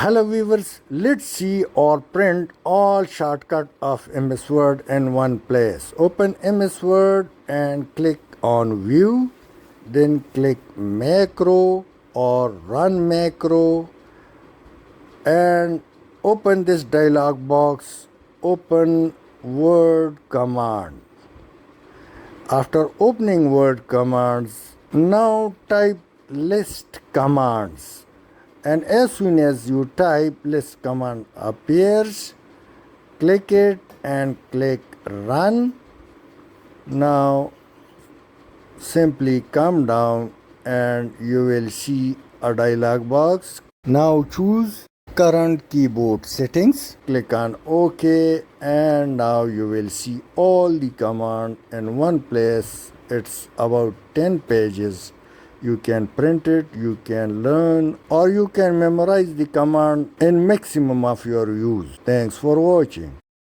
Hello viewers, let's see or print all shortcut of MS Word in one place. Open MS Word and click on View, then click Macro or Run Macro and open this dialog box. Open Word command. After opening Word commands, now type list commands. And as soon as you type list command appears, click it and click run. Now simply come down and you will see a dialog box. Now choose current keyboard settings, click on OK, and now you will see all the command in one place. It's about 10 pages. You can print it, you can learn, or you can memorize the command in maximum of your use. Thanks for watching.